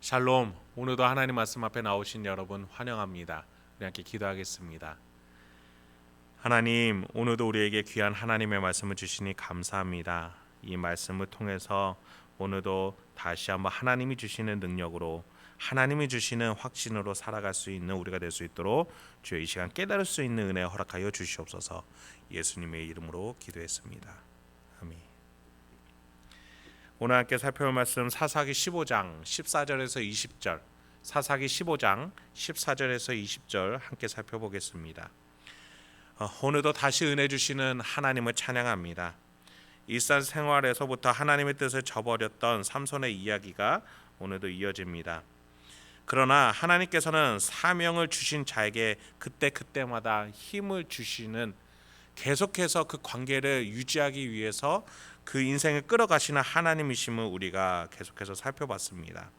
샬롬, 오늘도 하나님 말씀 앞에 나오신 여러분 환영합니다. 우리 함께 기도하겠습니다. 하나님, 오늘도 우리에게 귀한 하나님의 말씀을 주시니 감사합니다. 이 말씀을 통해서 오늘도 다시 한번 하나님이 주시는 능력으로, 하나님이 주시는 확신으로 살아갈 수 있는 우리가 될 수 있도록 주의 이 시간 깨달을 수 있는 은혜 허락하여 주시옵소서. 예수님의 이름으로 기도했습니다. 아멘. 오늘 함께 살펴볼 말씀 사사기 15장 14절에서 20절, 사사기 15장 14절에서 20절 함께 살펴보겠습니다. 오늘도 다시 은혜 주시는 하나님을 찬양합니다. 일상생활에서부터 하나님의 뜻을 저버렸던 삼손의 이야기가 오늘도 이어집니다. 그러나 하나님께서는 사명을 주신 자에게 그때마다 힘을 주시는, 계속해서 그 관계를 유지하기 위해서 그 인생을 끌어가시는 하나님이심을 우리가 계속해서 살펴봤습니다.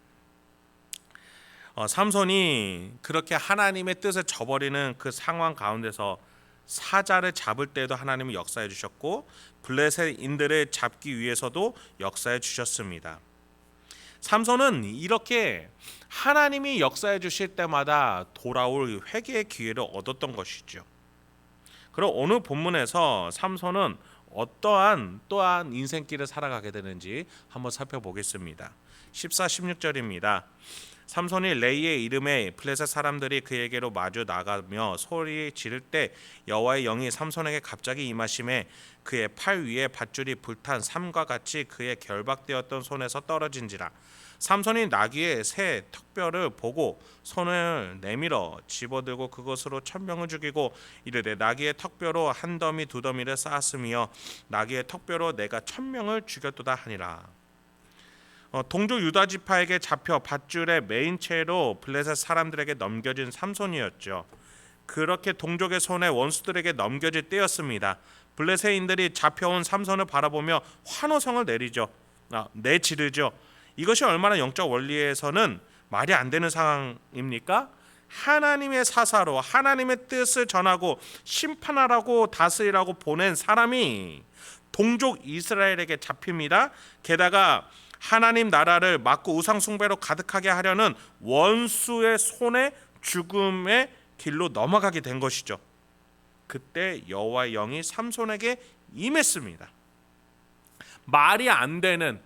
삼손이 그렇게 하나님의 뜻을 저버리는 그 상황 가운데서 사자를 잡을 때도 하나님이 역사해 주셨고, 블레셋인들을 잡기 위해서도 역사해 주셨습니다. 삼손은 이렇게 하나님이 역사해 주실 때마다 돌아올 회개의 기회를 얻었던 것이죠. 그럼 오늘 본문에서 삼손은 어떠한 또한 인생길을 살아가게 되는지 한번 살펴보겠습니다. 14, 16절입니다. 삼손이 레이의 이름에 블레셋 사람들이 그에게로 마주 나가며 소리 지를 때 여호와의 영이 삼손에게 갑자기 임하심에 그의 팔 위에 밧줄이 불탄 삼과 같이 그의 결박되었던 손에서 떨어진지라. 삼손이 나귀의 새 턱뼈를 보고 손을 내밀어 집어들고 그것으로 1000명을 죽이고 이르되 나귀의 턱뼈로 한 더미 두 더미를 쌓았으며 나귀의 턱뼈로 내가 1000명을 죽였도다 하니라. 동족 유다 지파에게 잡혀 밧줄의 메인 채로 블레셋 사람들에게 넘겨진 삼손이었죠. 그렇게 동족의 손에 원수들에게 넘겨질 때였습니다. 블레셋인들이 잡혀온 삼손을 바라보며 환호성을 내지르죠. 이것이 얼마나 영적 원리에서는 말이 안 되는 상황입니까? 하나님의 사사로 하나님의 뜻을 전하고 심판하라고 다스리라고 보낸 사람이 동족 이스라엘에게 잡힙니다. 게다가 하나님 나라를 막고 우상 숭배로 가득하게 하려는 원수의 손에 죽음의 길로 넘어가게 된 것이죠. 그때 여호와의 영이 삼손에게 임했습니다. 말이 안 되는,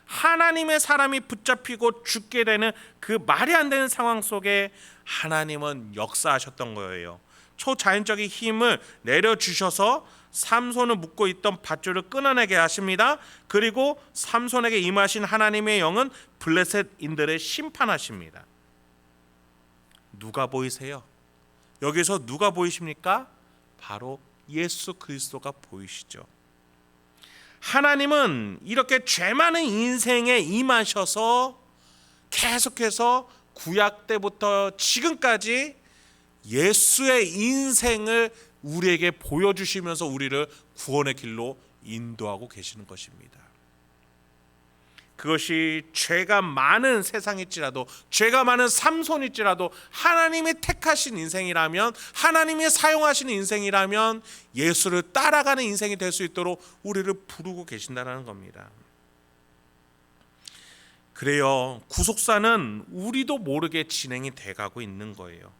하나님의 사람이 붙잡히고 죽게 되는 그 말이 안 되는 상황 속에 하나님은 역사하셨던 거예요. 초자연적인 힘을 내려주셔서 삼손을 묶고 있던 밧줄을 끊어내게 하십니다. 그리고 삼손에게 임하신 하나님의 영은 블레셋인들을 심판하십니다. 누가 보이세요? 여기서 누가 보이십니까? 바로 예수 그리스도가 보이시죠. 하나님은 이렇게 죄 많은 인생에 임하셔서 계속해서 구약 때부터 지금까지 예수의 인생을 우리에게 보여주시면서 우리를 구원의 길로 인도하고 계시는 것입니다. 그것이 죄가 많은 세상일지라도, 죄가 많은 삼손일지라도 하나님이 택하신 인생이라면, 하나님이 사용하신 인생이라면 예수를 따라가는 인생이 될 수 있도록 우리를 부르고 계신다는 겁니다. 그래요, 구속사는 우리도 모르게 진행이 돼가고 있는 거예요.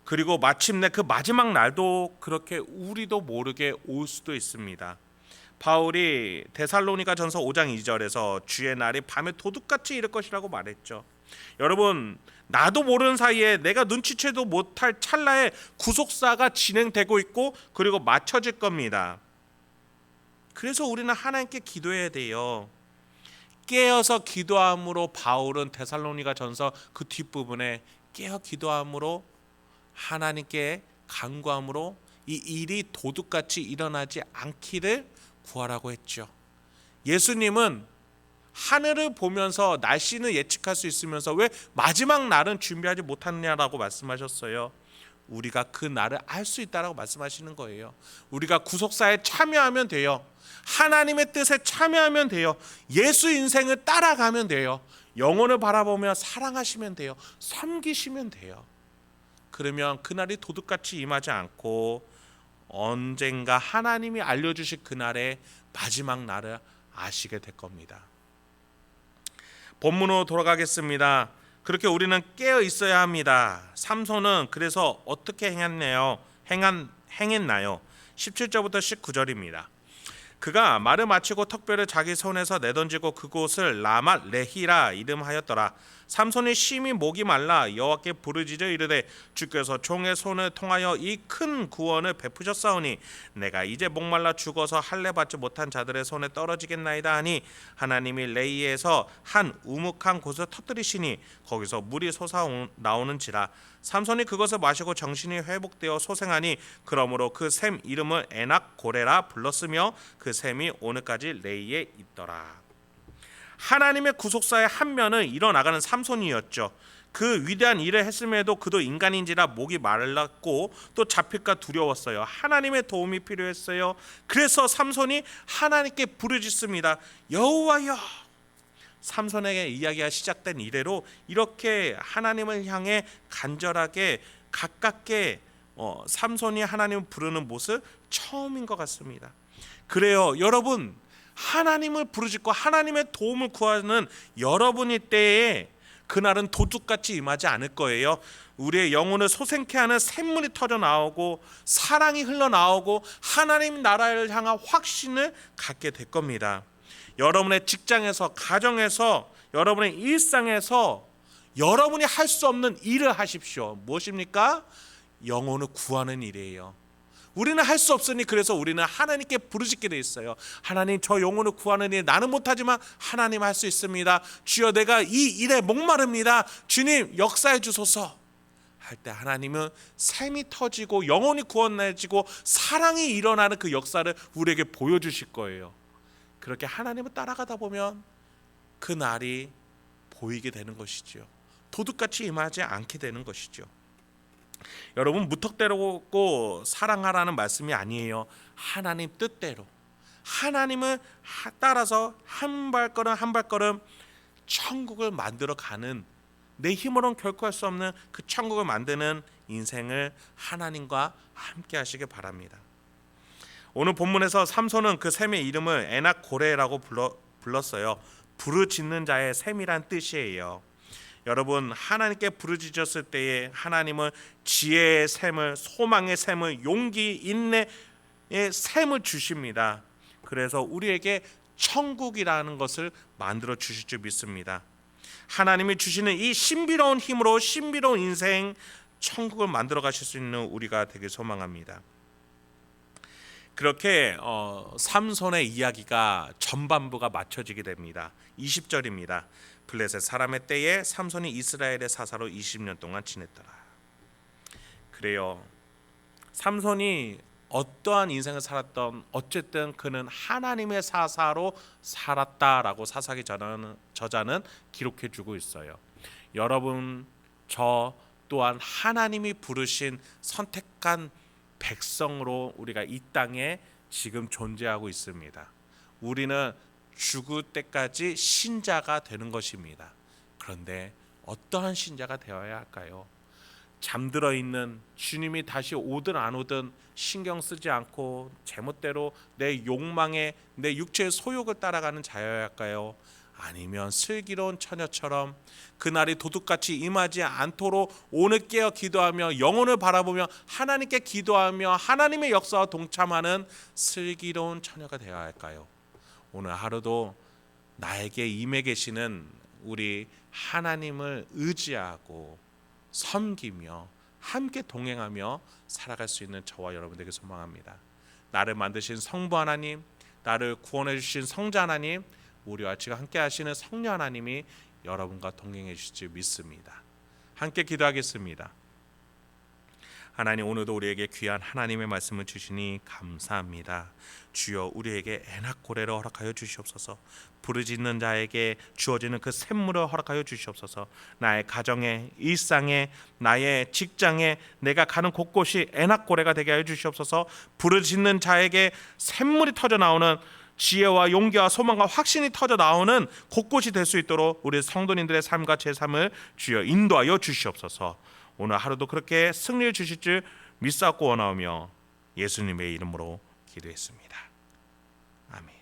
그리고 마침내 그 마지막 날도 그렇게 우리도 모르게 올 수도 있습니다. 바울이 데살로니가 전서 5장 2절에서 주의 날이 밤에 도둑같이 이를 것이라고 말했죠. 여러분, 나도 모르는 사이에 내가 눈치채도 못할 찰나에 구속사가 진행되고 있고 그리고 맞춰질 겁니다. 그래서 우리는 하나님께 기도해야 돼요. 깨어서 기도함으로 바울은 데살로니가 전서 그 뒷부분에 깨어 기도함으로 하나님께 간구함으로 이 일이 도둑같이 일어나지 않기를 구하라고 했죠. 예수님은 하늘을 보면서 날씨는 예측할 수 있으면서 왜 마지막 날은 준비하지 못하느냐라고 말씀하셨어요. 우리가 그 날을 알 수 있다라고 말씀하시는 거예요. 우리가 구속사에 참여하면 돼요. 하나님의 뜻에 참여하면 돼요. 예수 인생을 따라가면 돼요. 영혼을 바라보며 사랑하시면 돼요. 섬기시면 돼요. 그러면 그날이 도둑같이 임하지 않고 언젠가 하나님이 알려주실 그날의 마지막 날을 아시게 될 겁니다. 본문으로 돌아가겠습니다. 그렇게 우리는 깨어 있어야 합니다. 삼손은 그래서 어떻게 행했나요? 17절부터 19절입니다. 그가 말을 마치고 턱뼈를 자기 손에서 내던지고 그곳을 라맛 레히라 이름하였더라. 삼손이 심히 목이 말라 여호와께 부르짖어 이르되 주께서 종의 손을 통하여 이 큰 구원을 베푸셨사오니 내가 이제 목말라 죽어서 할례 받지 못한 자들의 손에 떨어지겠나이다 하니 하나님이 레히에서 한 우묵한 곳을 터뜨리시니 거기서 물이 솟아 나오는지라. 삼손이 그것을 마시고 정신이 회복되어 소생하니 그러므로 그 샘 이름을 에낙 고레라 불렀으며 그 샘이 오늘까지 레히에 있더라. 하나님의 구속사의 한 면은 일어나가는 삼손이었죠. 그 위대한 일을 했음에도 그도 인간인지라 목이 말랐고 또 잡힐까 두려웠어요. 하나님의 도움이 필요했어요. 그래서 삼손이 하나님께 부르짖습니다. 여호와여. 삼손에게 이야기가 시작된 이래로 이렇게 하나님을 향해 간절하게 가깝게 삼손이 하나님을 부르는 모습 처음인 것 같습니다. 그래요, 여러분, 하나님을 부르짖고 하나님의 도움을 구하는 여러분의 때에 그날은 도둑같이 임하지 않을 거예요. 우리의 영혼을 소생케 하는 샘물이 터져 나오고 사랑이 흘러나오고 하나님 나라를 향한 확신을 갖게 될 겁니다. 여러분의 직장에서, 가정에서, 여러분의 일상에서 여러분이 할 수 없는 일을 하십시오. 무엇입니까? 영혼을 구하는 일이에요. 우리는 할 수 없으니 그래서 우리는 하나님께 부르짖게 돼 있어요. 하나님, 저 영혼을 구하는 일 나는 못하지만 하나님 할 수 있습니다. 주여, 내가 이 일에 목마릅니다. 주님, 역사해 주소서 할 때 하나님은 샘이 터지고 영혼이 구원해지고 사랑이 일어나는 그 역사를 우리에게 보여주실 거예요. 그렇게 하나님을 따라가다 보면 그 날이 보이게 되는 것이죠. 도둑같이 임하지 않게 되는 것이죠. 여러분, 무턱대고 사랑하라는 말씀이 아니에요. 하나님 뜻대로 하나님을 따라서 한 발걸음 한 발걸음 천국을 만들어가는, 내 힘으로는 결코 할 수 없는 그 천국을 만드는 인생을 하나님과 함께 하시길 바랍니다. 오늘 본문에서 삼손은 그 샘의 이름을 에낙 고레라고 불렀어요. 부르짖는 자의 샘이란 뜻이에요. 여러분, 하나님께 부르짖었을 때에 하나님은 지혜의 샘을, 소망의 샘을, 용기, 인내의 샘을 주십니다. 그래서 우리에게 천국이라는 것을 만들어 주실 줄 믿습니다. 하나님이 주시는 이 신비로운 힘으로 신비로운 인생, 천국을 만들어 가실 수 있는 우리가 되길 소망합니다. 그렇게 삼손의 이야기가 전반부가 맞춰지게 됩니다. 20절입니다. 블레셋 사람의 때에 삼손이 이스라엘의 사사로 20년 동안 지냈더라. 그래요, 삼손이 어떠한 인생을 살았던 어쨌든 그는 하나님의 사사로 살았다라고 사사기 저자는 기록해 주고 있어요. 여러분, 저 또한 하나님이 부르신 선택한 백성으로 우리가 이 땅에 지금 존재하고 있습니다. 우리는 죽을 때까지 신자가 되는 것입니다. 그런데 어떠한 신자가 되어야 할까요? 잠들어 있는, 주님이 다시 오든 안 오든 신경 쓰지 않고 제멋대로 내 욕망에, 내 육체의 소욕을 따라가는 자여야 할까요? 아니면 슬기로운 처녀처럼 그날이 도둑같이 임하지 않도록 오늘 깨어 기도하며 영혼을 바라보며 하나님께 기도하며 하나님의 역사와 동참하는 슬기로운 처녀가 되어야 할까요? 오늘 하루도 나에게 임해 계시는 우리 하나님을 의지하고 섬기며 함께 동행하며 살아갈 수 있는 저와 여러분들에게 소망합니다. 나를 만드신 성부 하나님, 나를 구원해 주신 성자 하나님, 우리와 지금 함께 하시는 성령 하나님이 여러분과 동행해 주실 줄 믿습니다. 함께 기도하겠습니다. 하나님, 오늘도 우리에게 귀한 하나님의 말씀을 주시니 감사합니다. 주여, 우리에게 에낙고레를 허락하여 주시옵소서. 부르짖는 자에게 주어지는 그 샘물을 허락하여 주시옵소서. 나의 가정에, 일상에, 나의 직장에, 내가 가는 곳곳이 에낙고레가 되게 하여 주시옵소서. 부르짖는 자에게 샘물이 터져 나오는 지혜와 용기와 소망과 확신이 터져 나오는 곳곳이 될 수 있도록 우리 성도님들의 삶과 제 삶을 주여 인도하여 주시옵소서. 오늘 하루도 그렇게 승리를 주실 줄 믿사옵고 원하오며 예수님의 이름으로 기도했습니다. 아멘.